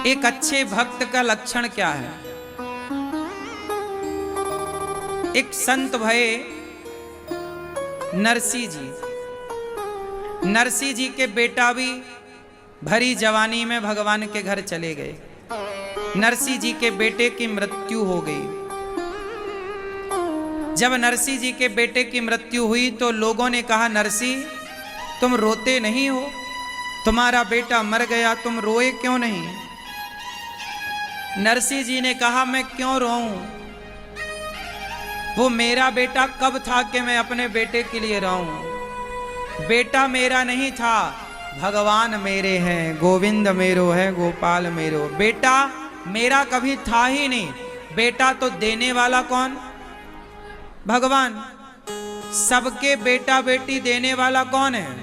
एक अच्छे भक्त का लक्षण क्या है? एक संत भये नरसी जी। नरसी जी के बेटा भी भरी जवानी में भगवान के घर चले गए। नरसी जी के बेटे की मृत्यु हो गई। जब नरसी जी के बेटे की मृत्यु हुई तो लोगों ने कहा, नरसी तुम रोते नहीं हो, तुम्हारा बेटा मर गया, तुम रोए क्यों नहीं? नरसी जी ने कहा, मैं क्यों रोऊं? वो मेरा बेटा कब था कि मैं अपने बेटे के लिए रोऊं? बेटा मेरा नहीं था, भगवान मेरे हैं, गोविंद मेरो है, गोपाल मेरो। बेटा मेरा कभी था ही नहीं। बेटा तो देने वाला कौन? भगवान। सबके बेटा बेटी देने वाला कौन है?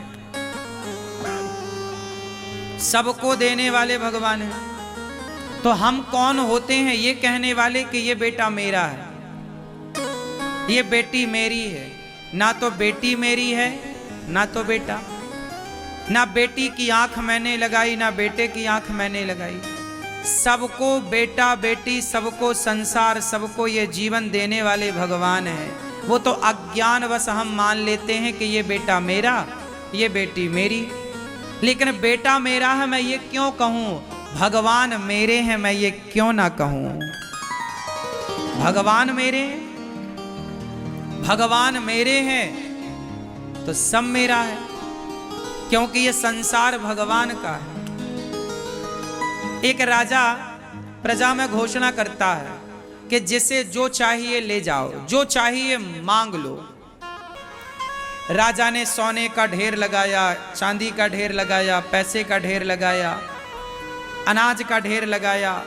सबको देने वाले भगवान हैं। तो हम कौन होते हैं ये कहने वाले कि ये बेटा मेरा है, ये बेटी मेरी है? ना तो बेटी मेरी है ना तो बेटा। ना बेटी की आंख मैंने लगाई ना बेटे की आंख मैंने लगाई। सबको बेटा बेटी, सबको संसार, सबको ये जीवन देने वाले भगवान हैं। वो तो अज्ञानवश हम मान लेते हैं कि ये बेटा मेरा, ये बेटी मेरी। लेकिन बेटा मेरा है मैं ये क्यों कहूं? भगवान मेरे हैं मैं ये क्यों ना कहूं? भगवान मेरे हैं, भगवान मेरे हैं तो सब मेरा है, क्योंकि ये संसार भगवान का है। एक राजा प्रजा में घोषणा करता है कि जिसे जो चाहिए ले जाओ, जो चाहिए मांग लो। राजा ने सोने का ढेर लगाया, चांदी का ढेर लगाया, पैसे का ढेर लगाया, अनाज का ढेर लगाया,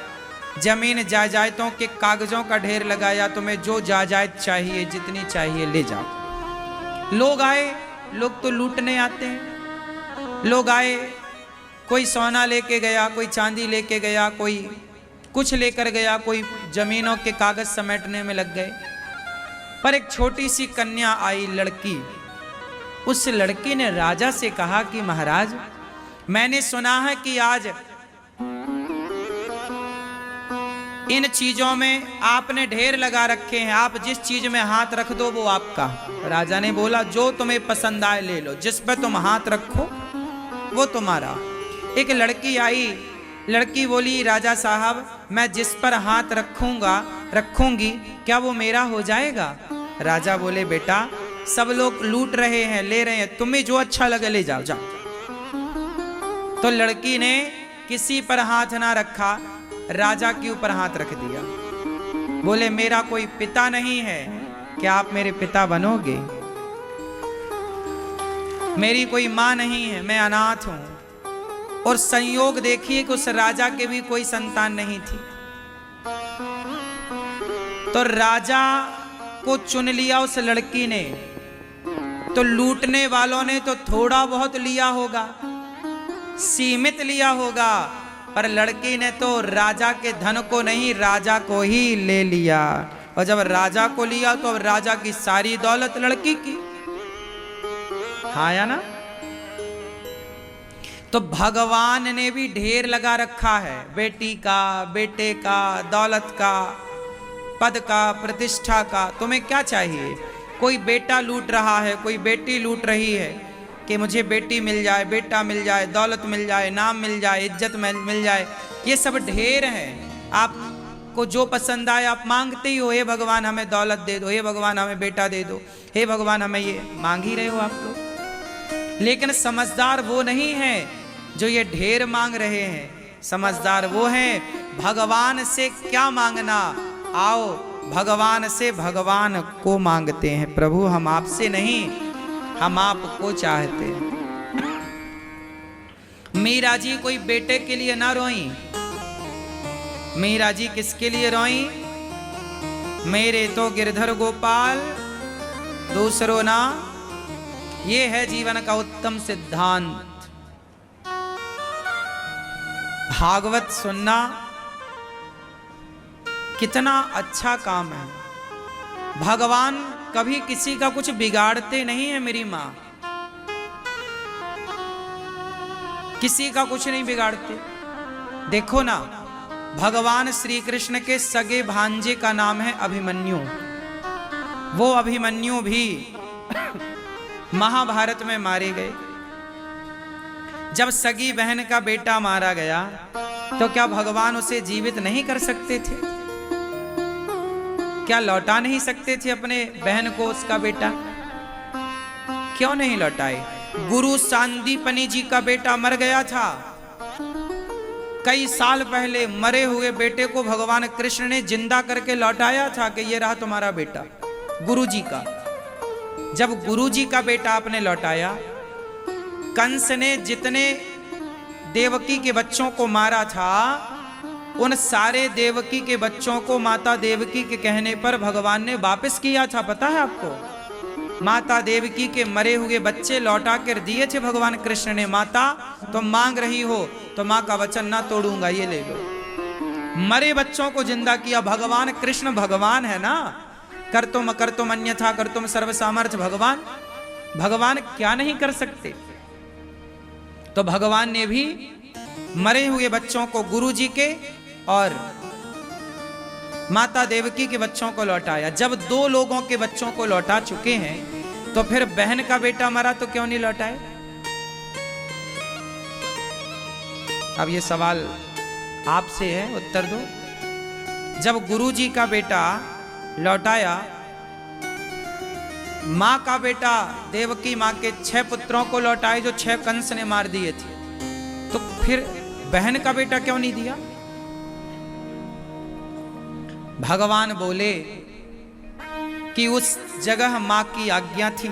जमीन जायदादों के कागजों का ढेर लगाया। तुम्हें जो जायदाद चाहिए, जितनी चाहिए ले जाओ। लोग आए, लोग तो लूटने आते हैं। लोग आए, कोई सोना लेके गया, कोई चांदी लेके गया, कोई कुछ लेकर गया, कोई जमीनों के कागज समेटने में लग गए। पर एक छोटी सी कन्या आई, लड़की। उस लड़की ने राजा से कहा कि महाराज, मैंने सुना है कि आज इन चीजों में आपने ढेर लगा रखे हैं, आप जिस चीज में हाथ रख दो वो आपका। राजा ने बोला, जो तुम्हें पसंद आए ले लो, जिस पर तुम हाथ रखो वो तुम्हारा। एक लड़की आई, लड़की बोली, राजा साहब मैं जिस पर हाथ रखूंगी क्या वो मेरा हो जाएगा? राजा बोले, बेटा सब लोग लूट रहे हैं, ले रहे हैं, तुम्हें जो अच्छा लगे ले जाओ, जाओ। तो लड़की ने किसी पर हाथ ना रखा, राजा के ऊपर हाथ रख दिया। बोले, मेरा कोई पिता नहीं है, क्या आप मेरे पिता बनोगे? मेरी कोई मां नहीं है, मैं अनाथ हूं। और संयोग देखिए कि उस राजा के भी कोई संतान नहीं थी। तो राजा को चुन लिया उस लड़की ने। तो लूटने वालों ने तो थोड़ा बहुत लिया होगा, सीमित लिया होगा, पर लड़की ने तो राजा के धन को नहीं, राजा को ही ले लिया। और जब राजा को लिया तो अब राजा की सारी दौलत लड़की की। हाँ या ना? तो भगवान ने भी ढेर लगा रखा है, बेटी का, बेटे का, दौलत का, पद का, प्रतिष्ठा का। तुम्हें क्या चाहिए? कोई बेटा लूट रहा है, कोई बेटी लूट रही है कि मुझे बेटी मिल जाए, बेटा मिल जाए, दौलत मिल जाए, नाम मिल जाए, इज्जत मिल जाए। ये सब ढेर है। आपको जो पसंद आए आप मांगते ही हो, हे भगवान हमें दौलत दे दो, हे भगवान हमें बेटा दे दो, हे भगवान हमें ये मांग ही रहे हो आप लोग। लेकिन समझदार वो नहीं है जो ये ढेर मांग रहे हैं। समझदार वो हैं, भगवान से क्या मांगना, आओ भगवान से भगवान को मांगते हैं। प्रभु हम आपसे नहीं, हम आपको चाहते हैं। मीरा जी कोई बेटे के लिए ना रोई, मीरा जी किसके लिए रोई? मेरे तो गिरधर गोपाल दूसरो ना। ये है जीवन का उत्तम सिद्धांत। भागवत सुनना कितना अच्छा काम है। भगवान कभी किसी का कुछ बिगाड़ते नहीं है। मेरी माँ किसी का कुछ नहीं बिगाड़ते। देखो ना, भगवान श्री कृष्ण के सगे भांजे का नाम है अभिमन्यु। वो अभिमन्यु भी महाभारत में मारे गए। जब सगी बहन का बेटा मारा गया तो क्या भगवान उसे जीवित नहीं कर सकते थे? क्या लौटा नहीं सकते थे अपने बहन को, उसका बेटा? क्यों नहीं लौटाए? गुरु सांदीपनि जी का बेटा मर गया था। कई साल पहले मरे हुए बेटे को भगवान कृष्ण ने जिंदा करके लौटाया था कि ये रहा तुम्हारा बेटा, गुरु जी का। जब गुरु जी का बेटा आपने लौटाया, कंस ने जितने देवकी के बच्चों को मारा था, उन सारे देवकी के बच्चों को माता देवकी के कहने पर भगवान ने वापस किया था। पता है आपको? माता देवकी के मरे हुए बच्चे लौटा कर दिए थे भगवान कृष्ण ने। माता तुम मांग रही हो तो मां का वचन ना तोड़ूंगा, ये ले लो। मरे बच्चों को जिंदा किया। भगवान कृष्ण भगवान है ना, कर्तुम अन्यथा कर्तुम सर्व सामर्थ्य भगवान। भगवान क्या नहीं कर सकते? तो भगवान ने भी मरे हुए बच्चों को गुरु जी के और माता देवकी के बच्चों को लौटाया। जब दो लोगों के बच्चों को लौटा चुके हैं तो फिर बहन का बेटा मरा तो क्यों नहीं लौटाए? अब ये सवाल आपसे है, उत्तर दो। जब गुरु जी का बेटा लौटाया, मां का बेटा देवकी मां के 6 पुत्रों को लौटाए जो 6 कंस ने मार दिए थे, तो फिर बहन का बेटा क्यों नहीं दिया? भगवान बोले कि उस जगह मां की आज्ञा थी,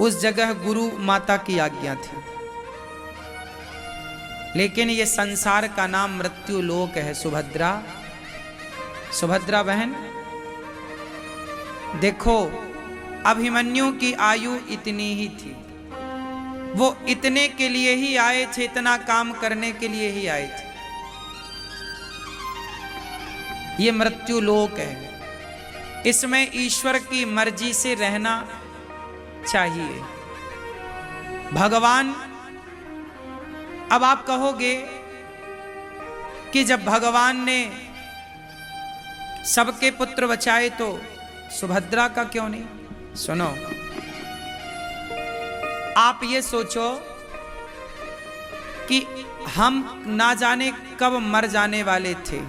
उस जगह गुरु माता की आज्ञा थी। लेकिन ये संसार का नाम मृत्यु लोक है। सुभद्रा, सुभद्रा बहन, देखो अभिमन्यु की आयु इतनी ही थी। वो इतने के लिए ही आए थे, इतना काम करने के लिए ही आए थे। ये मृत्यु लोक है, इसमें ईश्वर की मर्जी से रहना चाहिए। भगवान, अब आप कहोगे कि जब भगवान ने सबके पुत्र बचाए तो सुभद्रा का क्यों नहीं? सुनो, आप ये सोचो कि हम ना जाने कब मर जाने वाले थे।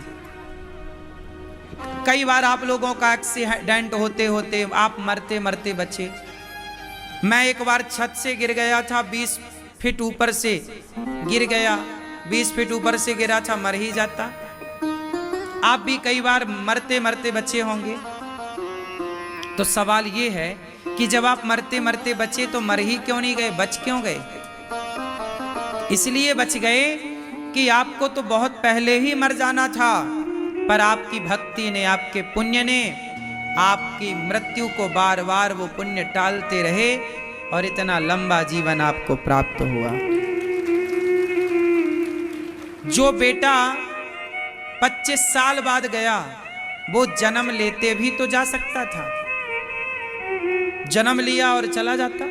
कई बार आप लोगों का एक्सीडेंट होते होते आप मरते मरते बचे। मैं एक बार छत से गिर गया था, 20 फीट ऊपर से गिर गया, 20 फीट ऊपर से गिरा था, मर ही जाता। आप भी कई बार मरते मरते बचे होंगे। तो सवाल ये है कि जब आप मरते मरते बचे तो मर ही क्यों नहीं गए, बच क्यों गए? इसलिए बच गए कि आपको तो बहुत पहले ही मर जाना था, पर आपकी भक्ति ने, आपके पुण्य ने आपकी मृत्यु को बार बार वो पुण्य टालते रहे और इतना लंबा जीवन आपको प्राप्त हुआ। जो बेटा 25 साल बाद गया, वो जन्म लेते भी तो जा सकता था। जन्म लिया और चला जाता।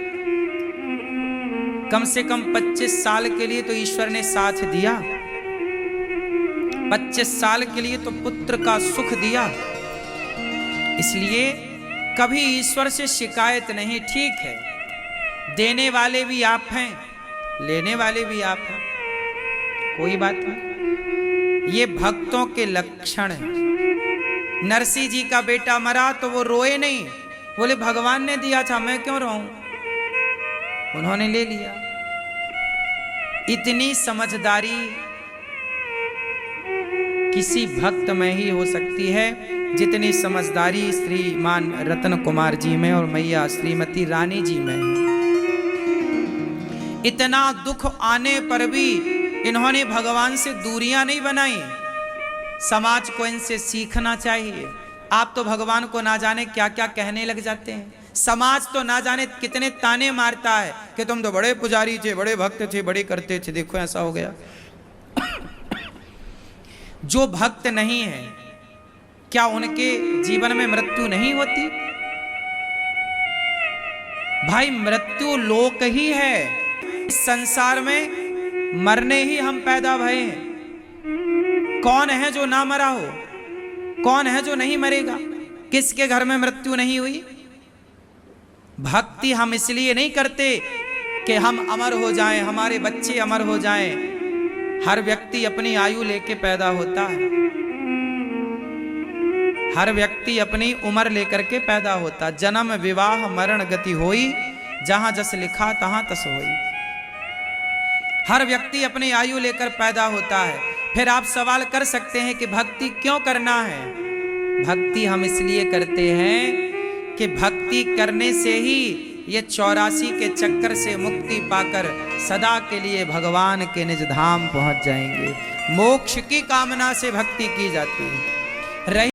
कम से कम 25 साल के लिए तो ईश्वर ने साथ दिया। 25 साल के लिए तो पुत्र का सुख दिया। इसलिए कभी ईश्वर से शिकायत नहीं। ठीक है, देने वाले भी आप हैं, लेने वाले भी आप हैं, कोई बात नहीं। ये भक्तों के लक्षण हैं। नरसिंह जी का बेटा मरा तो वो रोए नहीं, बोले भगवान ने दिया था, मैं क्यों रोऊं? उन्होंने ले लिया। इतनी समझदारी किसी भक्त में ही हो सकती है जितनी समझदारी श्रीमान रतन कुमार जी में और मैया श्रीमती रानी जी में है। इतना दुख आने पर भी इन्होंने भगवान से दूरियां नहीं बनाई। समाज को इनसे सीखना चाहिए। आप तो भगवान को ना जाने क्या क्या कहने लग जाते हैं। समाज तो ना जाने कितने ताने मारता है कि तुम तो बड़े पुजारी थे, बड़े भक्त थे, बड़े करते थे, देखो ऐसा हो गया। जो भक्त नहीं है, क्या उनके जीवन में मृत्यु नहीं होती? भाई मृत्यु लोक ही है। इस संसार में मरने ही हम पैदा भए हैं। कौन है जो ना मरा हो? कौन है जो नहीं मरेगा? किसके घर में मृत्यु नहीं हुई? भक्ति हम इसलिए नहीं करते कि हम अमर हो जाएं, हमारे बच्चे अमर हो जाएं। हर व्यक्ति अपनी आयु लेके पैदा होता है, हर व्यक्ति अपनी उम्र लेकर के पैदा होता। जन्म विवाह मरण गति होई, जहां जस लिखा तहां तस होई। हर व्यक्ति अपनी आयु लेकर पैदा होता है। फिर आप सवाल कर सकते हैं कि भक्ति क्यों करना है? भक्ति हम इसलिए करते हैं कि भक्ति करने से ही ये 84 के चक्कर से मुक्ति पाकर सदा के लिए भगवान के निज धाम पहुंच जाएंगे। मोक्ष की कामना से भक्ति की जाती है।